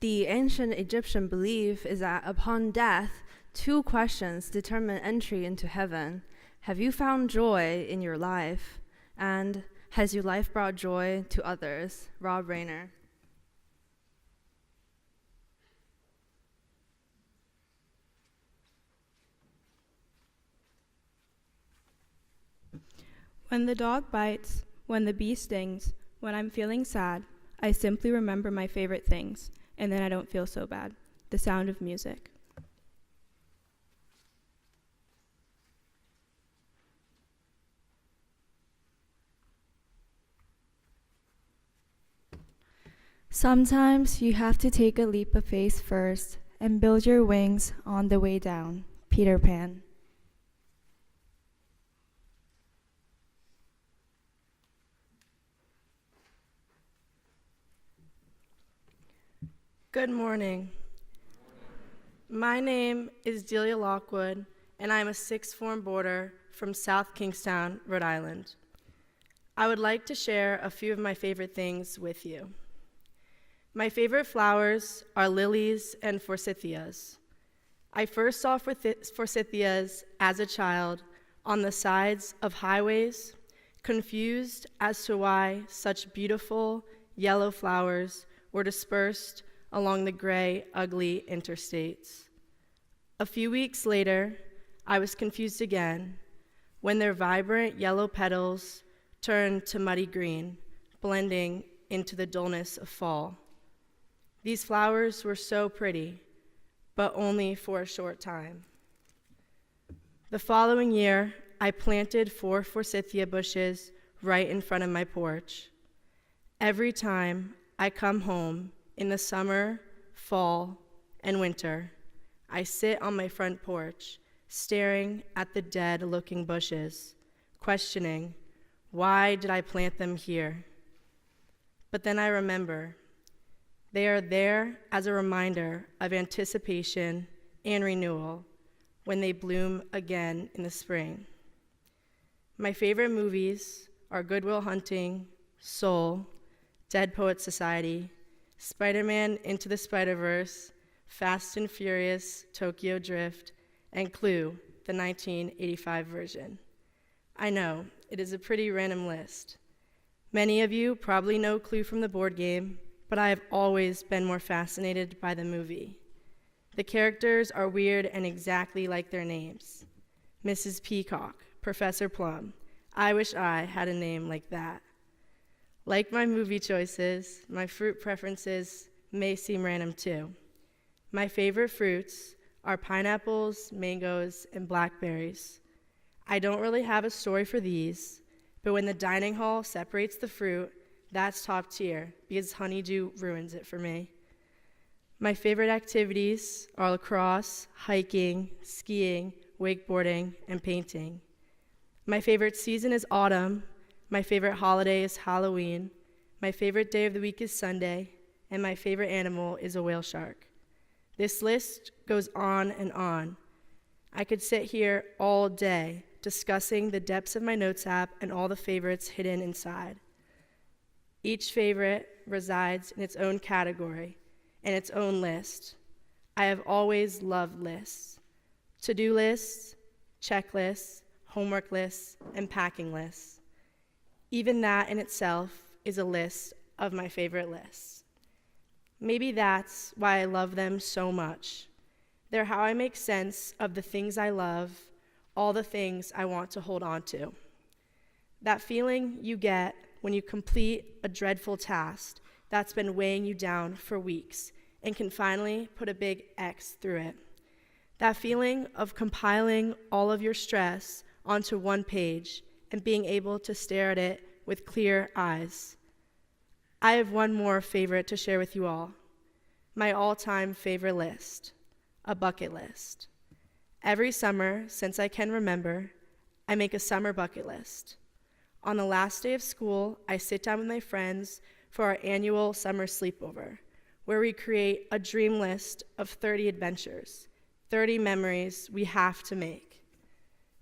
The ancient Egyptian belief is that upon death, two questions determine entry into heaven. Have you found joy in your life? And has your life brought joy to others? Rob Rayner. When the dog bites, when the bee stings, when I'm feeling sad, I simply remember my favorite things, and then I don't feel so bad. The Sound of Music. Sometimes you have to take a leap of faith first and build your wings on the way down. Peter Pan. Good morning. My name is Delia Lockwood, and I am a sixth form boarder from South Kingstown, Rhode Island. I would like to share a few of my favorite things with you. My favorite flowers are lilies and forsythias. I first saw forsythias as a child on the sides of highways, confused as to why such beautiful yellow flowers were dispersed along the gray, ugly interstates. A few weeks later, I was confused again when their vibrant yellow petals turned to muddy green, blending into the dullness of fall. These flowers were so pretty, but only for a short time. The following year, I planted 4 forsythia bushes right in front of my porch. Every time I come home in the summer, fall, and winter, I sit on my front porch, staring at the dead-looking bushes, questioning, why did I plant them here? But then I remember, they are there as a reminder of anticipation and renewal when they bloom again in the spring. My favorite movies are Good Will Hunting, Soul, Dead Poets Society, Spider-Man Into the Spider-Verse, Fast and Furious, Tokyo Drift, and Clue, the 1985 version. I know, it is a pretty random list. Many of you probably know Clue from the board game, but I have always been more fascinated by the movie. The characters are weird and exactly like their names. Mrs. Peacock, Professor Plum. I wish I had a name like that. Like my movie choices, my fruit preferences may seem random too. My favorite fruits are pineapples, mangoes, and blackberries. I don't really have a story for these, but when the dining hall separates the fruit, that's top tier because honeydew ruins it for me. My favorite activities are lacrosse, hiking, skiing, wakeboarding, and painting. My favorite season is autumn. My favorite holiday is Halloween. My favorite day of the week is Sunday. And my favorite animal is a whale shark. This list goes on and on. I could sit here all day discussing the depths of my notes app and all the favorites hidden inside. Each favorite resides in its own category and its own list. I have always loved lists. To-do lists, checklists, homework lists, and packing lists. Even that in itself is a list of my favorite lists. Maybe that's why I love them so much. They're how I make sense of the things I love, all the things I want to hold on to. That feeling you get when you complete a dreadful task that's been weighing you down for weeks and can finally put a big X through it. That feeling of compiling all of your stress onto one page and being able to stare at it with clear eyes. I have one more favorite to share with you all. My all-time favorite list, a bucket list. Every summer, since I can remember, I make a summer bucket list. On the last day of school, I sit down with my friends for our annual summer sleepover, where we create a dream list of 30 adventures, 30 memories we have to make.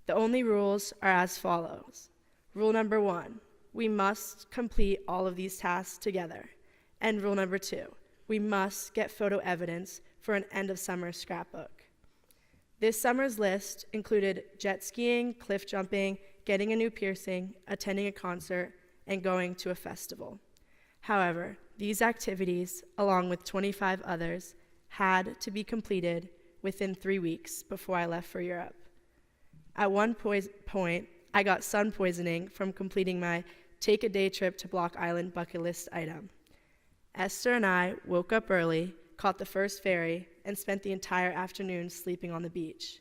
The only rules are as follows. Rule number 1, we must complete all of these tasks together. And rule number 2, we must get photo evidence for an end of summer scrapbook. This summer's list included jet skiing, cliff jumping, getting a new piercing, attending a concert, and going to a festival. However, these activities, along with 25 others, had to be completed within 3 weeks before I left for Europe. At one point, I got sun poisoning from completing my take-a-day trip to Block Island bucket list item. Esther and I woke up early, caught the first ferry, and spent the entire afternoon sleeping on the beach.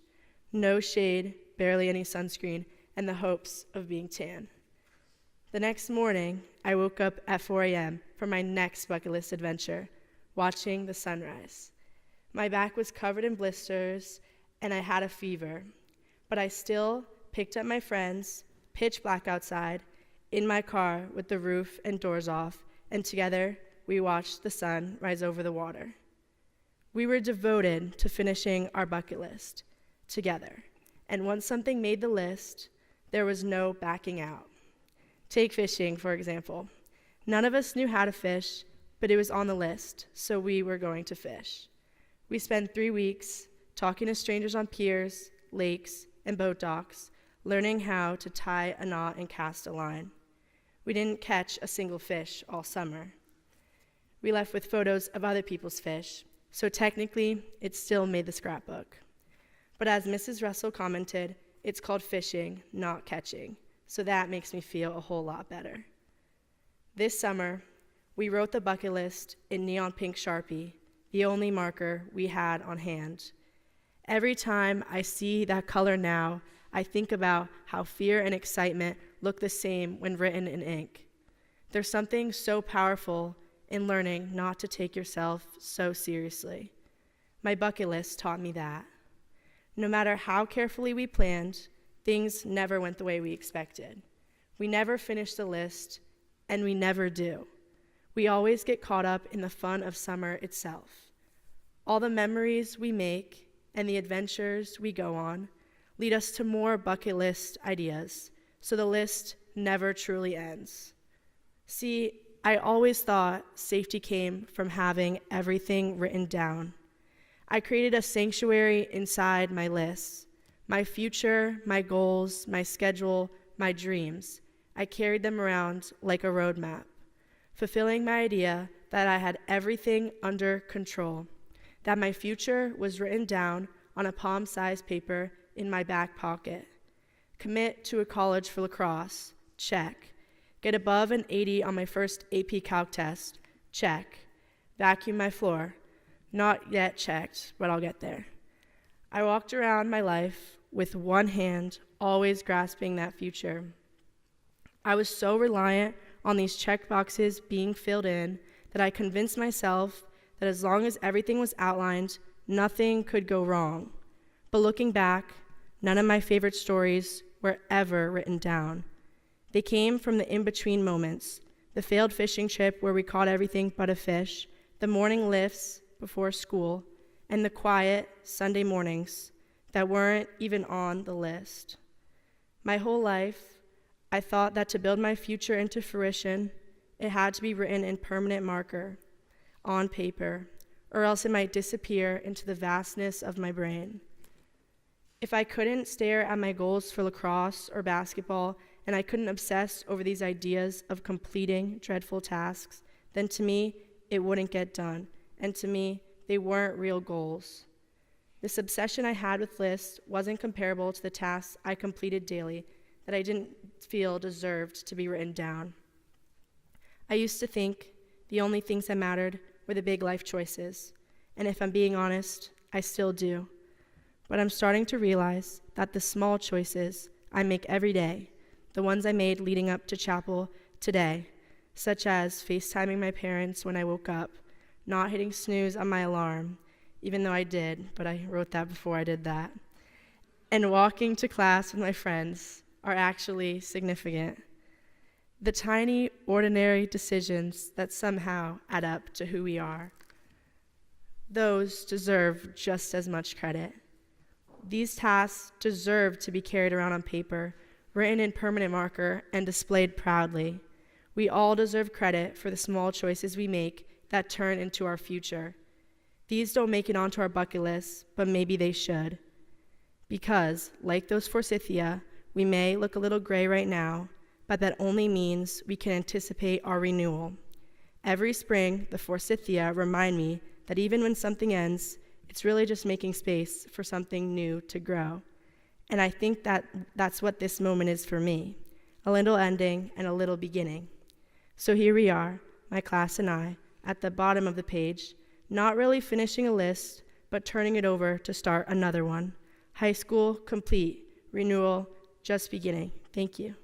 No shade, barely any sunscreen, and the hopes of being tan. The next morning, I woke up at 4 a.m. for my next bucket list adventure, watching the sunrise. My back was covered in blisters, and I had a fever, but I still picked up my friends, pitch black outside, in my car with the roof and doors off, and together we watched the sun rise over the water. We were devoted to finishing our bucket list together, and once something made the list, there was no backing out. Take fishing, for example. None of us knew how to fish, but it was on the list, so we were going to fish. We spent 3 weeks talking to strangers on piers, lakes, and boat docks, learning how to tie a knot and cast a line. We didn't catch a single fish all summer. We left with photos of other people's fish, so technically, it still made the scrapbook. But as Mrs. Russell commented, it's called fishing, not catching, so that makes me feel a whole lot better. This summer, we wrote the bucket list in neon pink Sharpie, the only marker we had on hand. Every time I see that color now, I think about how fear and excitement look the same when written in ink. There's something so powerful in learning not to take yourself so seriously. My bucket list taught me that. No matter how carefully we planned, things never went the way we expected. We never finish the list, and we never do. We always get caught up in the fun of summer itself. All the memories we make and the adventures we go on lead us to more bucket list ideas, so the list never truly ends. See, I always thought safety came from having everything written down. I created a sanctuary inside my lists. My future, my goals, my schedule, my dreams. I carried them around like a roadmap, fulfilling my idea that I had everything under control, that my future was written down on a palm-sized paper in my back pocket. Commit to a college for lacrosse, check. Get above an 80 on my first AP Calc test, check. Vacuum my floor, not yet checked, but I'll get there. I walked around my life with one hand, always grasping that future. I was so reliant on these check boxes being filled in that I convinced myself that as long as everything was outlined, nothing could go wrong. But looking back, none of my favorite stories were ever written down. They came from the in-between moments, the failed fishing trip where we caught everything but a fish, the morning lifts before school, and the quiet Sunday mornings that weren't even on the list. My whole life, I thought that to build my future into fruition, it had to be written in permanent marker, on paper, or else it might disappear into the vastness of my brain. If I couldn't stare at my goals for lacrosse or basketball, and I couldn't obsess over these ideas of completing dreadful tasks, then to me, it wouldn't get done, and to me, they weren't real goals. This obsession I had with lists wasn't comparable to the tasks I completed daily that I didn't feel deserved to be written down. I used to think the only things that mattered were the big life choices, and if I'm being honest, I still do. But I'm starting to realize that the small choices I make every day, the ones I made leading up to chapel today, such as FaceTiming my parents when I woke up, not hitting snooze on my alarm, even though I did, but I wrote that before I did that, and walking to class with my friends are actually significant. The tiny, ordinary decisions that somehow add up to who we are. Those deserve just as much credit. These tasks deserve to be carried around on paper, written in permanent marker, and displayed proudly. We all deserve credit for the small choices we make that turn into our future. These don't make it onto our bucket list, but maybe they should. Because, like those forsythia, we may look a little gray right now, but that only means we can anticipate our renewal. Every spring, the forsythia remind me that even when something ends, it's really just making space for something new to grow. And I think that's what this moment is for me, a little ending and a little beginning. So here we are, my class and I, at the bottom of the page, not really finishing a list, but turning it over to start another one. High school, complete. Renewal, just beginning. Thank you.